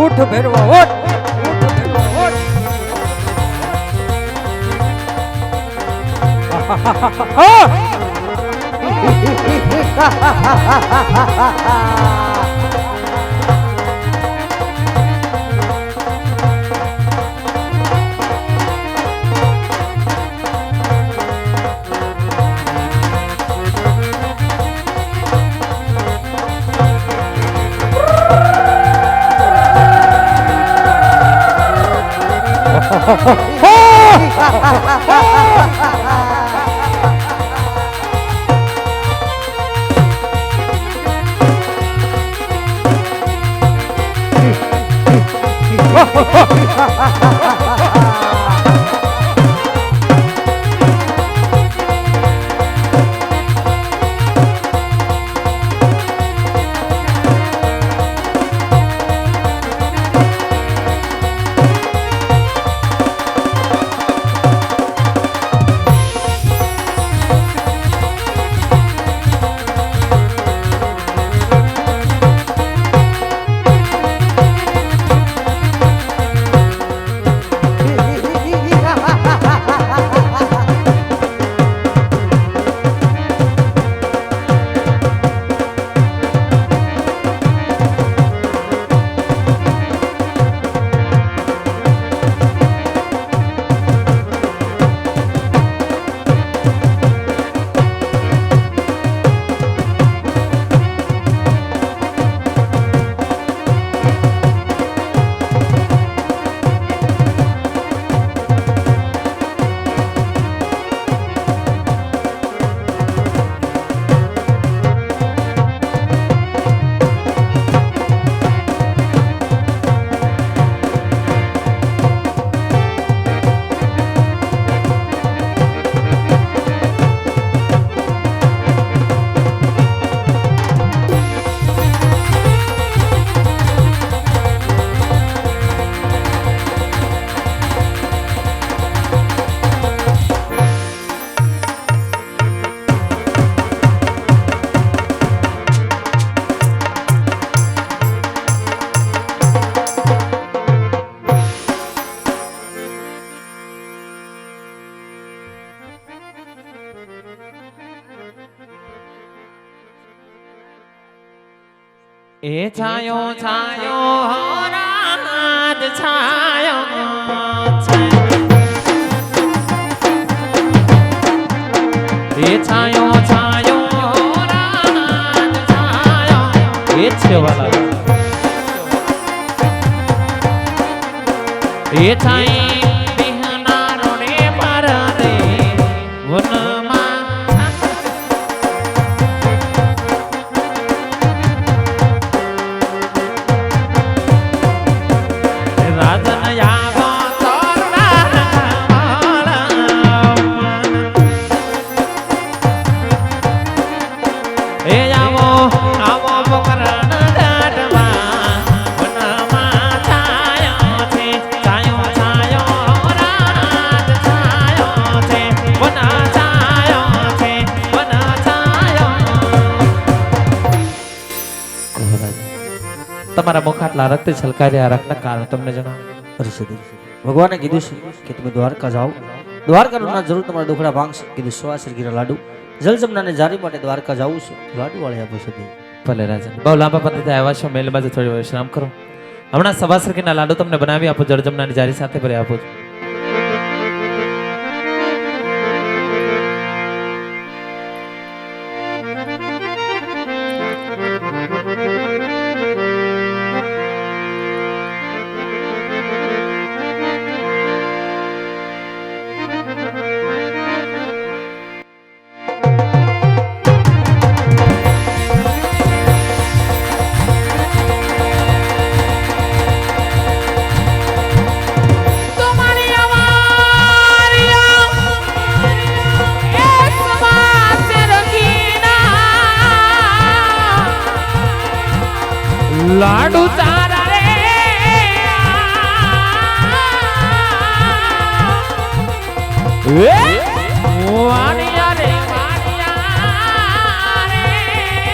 ઉઠ ભેરવા ઉઠ એ છાયો છાયો રાત છાયો એ છાયો છાયો રાત છાયો એ છે વાલા એ છાઈ બિહનારો રે પરદે વનમાં તમારા મુખાટલા રક્ત છલકાયા રાખના કારણ તમને જણાવો. ભગવાને કીધું છે કે તમે દ્વારકા જાઓ, દ્વારકાનું ના જરૂર તમારા દુખડા ભાંગશે. કીધું સવાસર ગીરા લાડુ જલજમનાને જારી માટે દ્વારકા જાવું છે, લાડુ વાળી આપો છે. ભલે રાજા, બહુ લાંબા પદ્ધતિ આવ્યા છો, મેલ બાજુ થોડી વિશ્રામ કરો. હમણાં સવાસર ગીરના લાડુ તમને બનાવી આપો, જળજમનાની જારી સાથે ભરી આપો. લાડુ તારા રે વાણિયા રે વાણિયા રે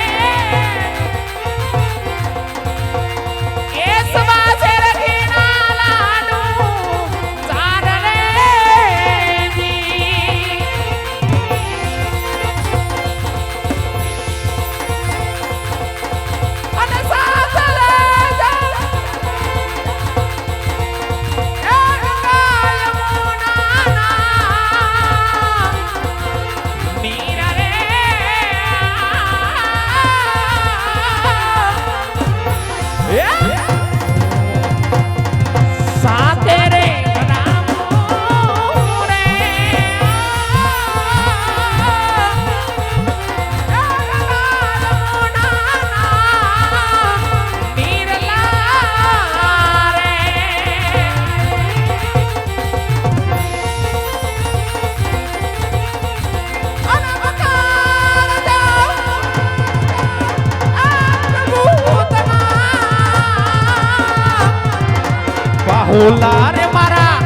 ઓલા રે મારા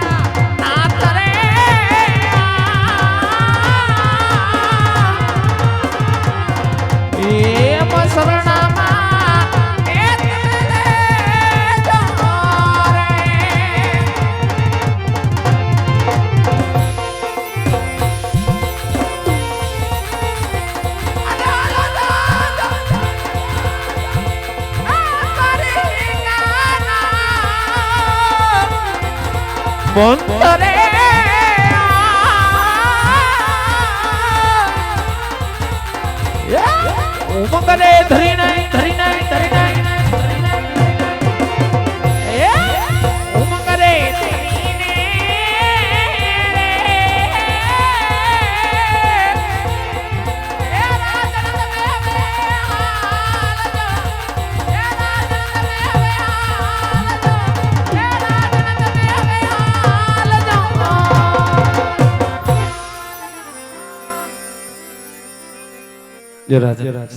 નાથ રે એમ શરણામાં એ તને લેજો રે. મંતરે ઉમંગને ધરી નહીં ધરી નહીં ધરી નહીં ઉમંગને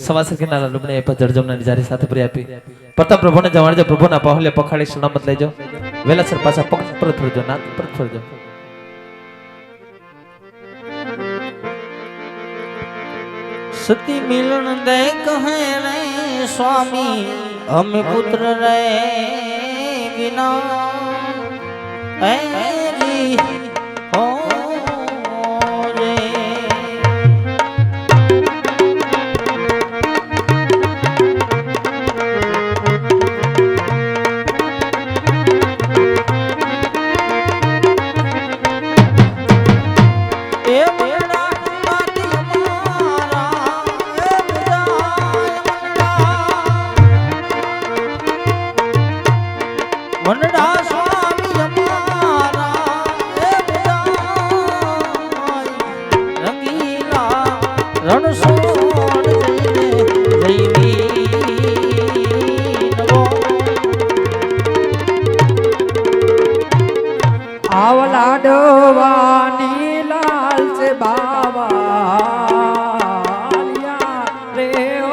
સવાસર કે નાના લુબને એ પર જળજમના જારી સાથે પ્રિય આપી પ્રથમ પ્રભુને જવાણજો પ્રભુના પાહલે પખાડી સલામત લેજો વેલાસર પાછા પગ પરત ફરજો નાથ પરત ફરજો. સતી મિલન દે કહે રે સ્વામી અમે પુત્ર રે વિના એરી હો રે. મંડળા સ્વામી અમારા રંગીલા રણછોડ આવલા ડવાની લાલ છે બાવા રે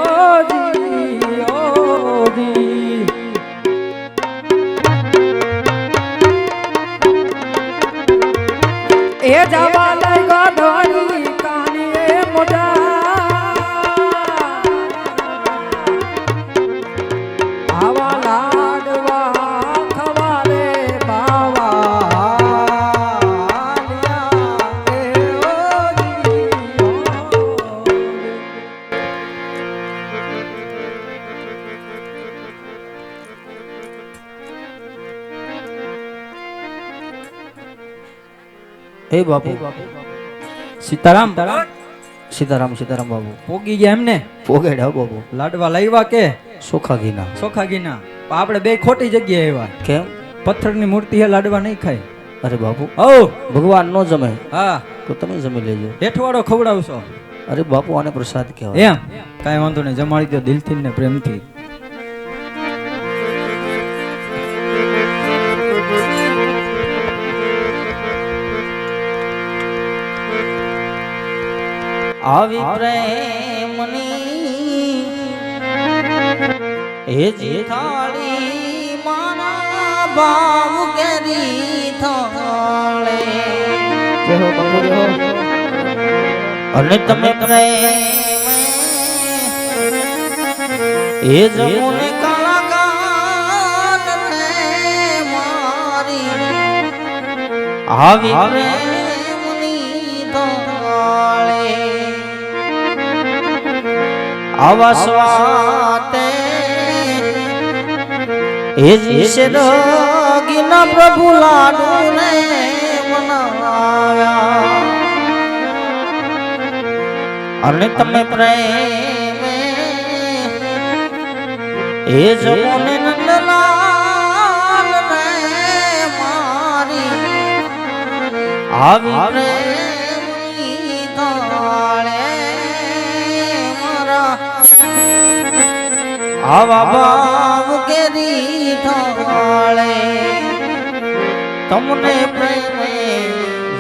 ઓજી ઓજી. એ જવા લઈ ગોઢોની કાની એ મોઢા આવા લાડવા ખવારે બાવા એ ઓજી હે બાપુ સીતારામ સીતારામ સીતારામ બાબુ. પોગી ગયા એમને પોગેડા બાબુ લાડવા લાવ્યા કે સોખા ઘીના. સોખા ઘીના આપણે બે ખોટી જગ્યાએ આવ્યા. કેમ? પથ્થરની મૂર્તિ હે લાડવા નહીં ખાય. અરે બાપુ ઓ ભગવાન નો જમે હા તો તમે જમી લેજો. હેઠવાડો ખવડાવશો અરે બાપુ આને પ્રસાદ કહેવાય. એમ કાંઈ વાંધો નહીં, જમાડી દો દિલથી ને પ્રેમથી. આવી પ્રેમની હે જી થાળી મારા ભાવ કેરી થાળે અને તમે પ્રેમ એ જમોને કલાકાર રે મારી આવી પ્રેમની થાળે આવા સ્વાતે એ જીશે દગીના પ્રભુ લાડુ ને મનાવ્યા અને તમે પ્રેમ એ જમોને નંદલાલ રે મારી આવી પ્રેમની થાળે આવા ભાવ કેરી થાળે તમને પ્રેમે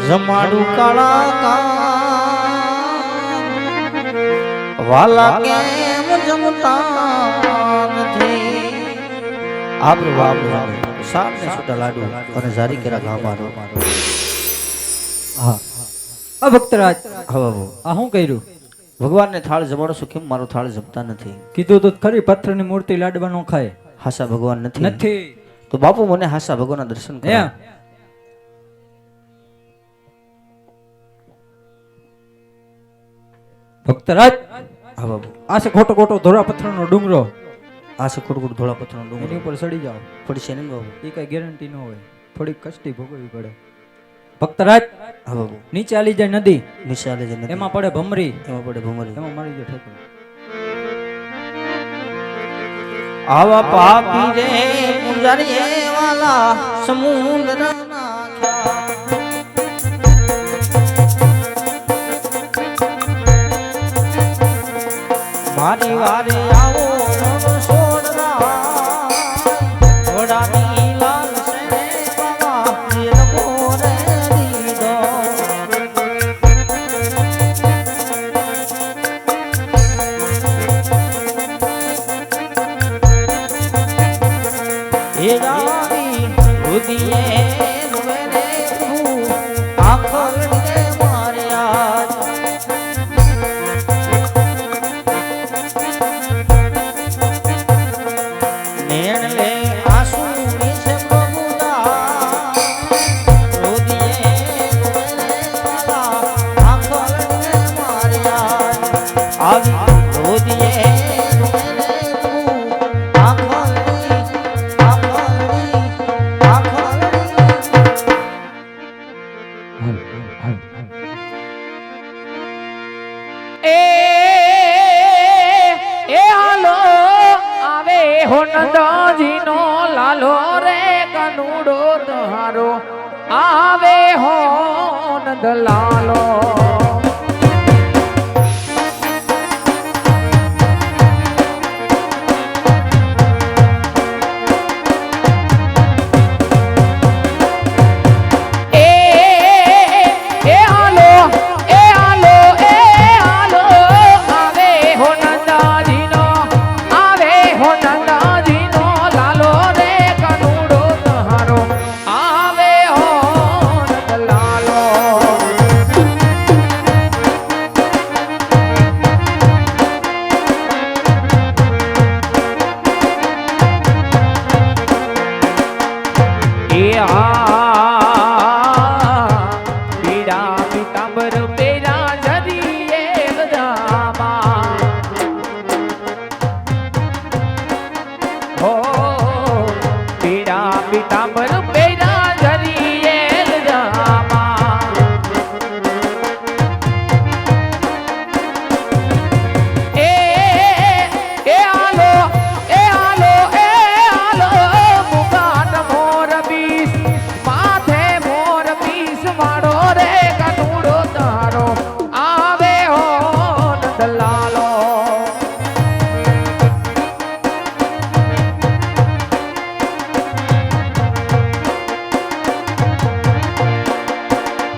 જમાડું કલાકાર વાલા કેમ જમતા નથી. આબરૂ સાલ ને છૂટા લાડુ અને જારી કેરા ઘા મારો. હા આ ભક્તરાજ હા બાબુ. આ શું કર્યું? ભગવાનને થાળ જમાડો છો, કેમ મારો થાળ જમતા નથી? કીધું તો ખરી પથ્થરની મૂર્તિ લાડવા નો ખાય. હાસા ભગવાન નથી? નથી. તો બાપુ મને હાસા ભગવાનના દર્શન એમ કરાવો. ભક્તરાજ હા બાબુ. આ છે ખોટો ખોટો ધોળા પથ્થરનો ડુંગરો. આ છે ખોટું ધોળા પથ્થરનો એની ડુંગર. ઉપર ચડી જાઓ. પડશે ને બાબુ? એ કઈ ગેરંટી ન હોય, થોડીક કષ્ટી ભોગવવી પડે. ભક્તરાજ હા બાબુ. નીચે આલી જાય નદી, નિશાલે જ નથી. એમાં પડે ભમરી, એમાં પડે ભમરી. એમાં મારી જાય ઠેકડો. આવા પાપી રે પુંજારી વાલા સમુદ્ર નાખ્યા. મારી વારે આવો રણ છોડરા, ઘોડાની લાલ સે બાવા દિલ મોરે દીધો. એ રાણી રુદિયે રુવેરે તું આખડે માર્યા. નેણ લે આંસુ નીચે પ્રભુદા, રુદિયે રુવેરે વાલા આખડે માર્યા. આવી રુદિયે રુવેરે તું આખડે હાલો આવે હો નંદાજીનો લાલો રે કનુડો તારો આવે હો નંદ લાલો.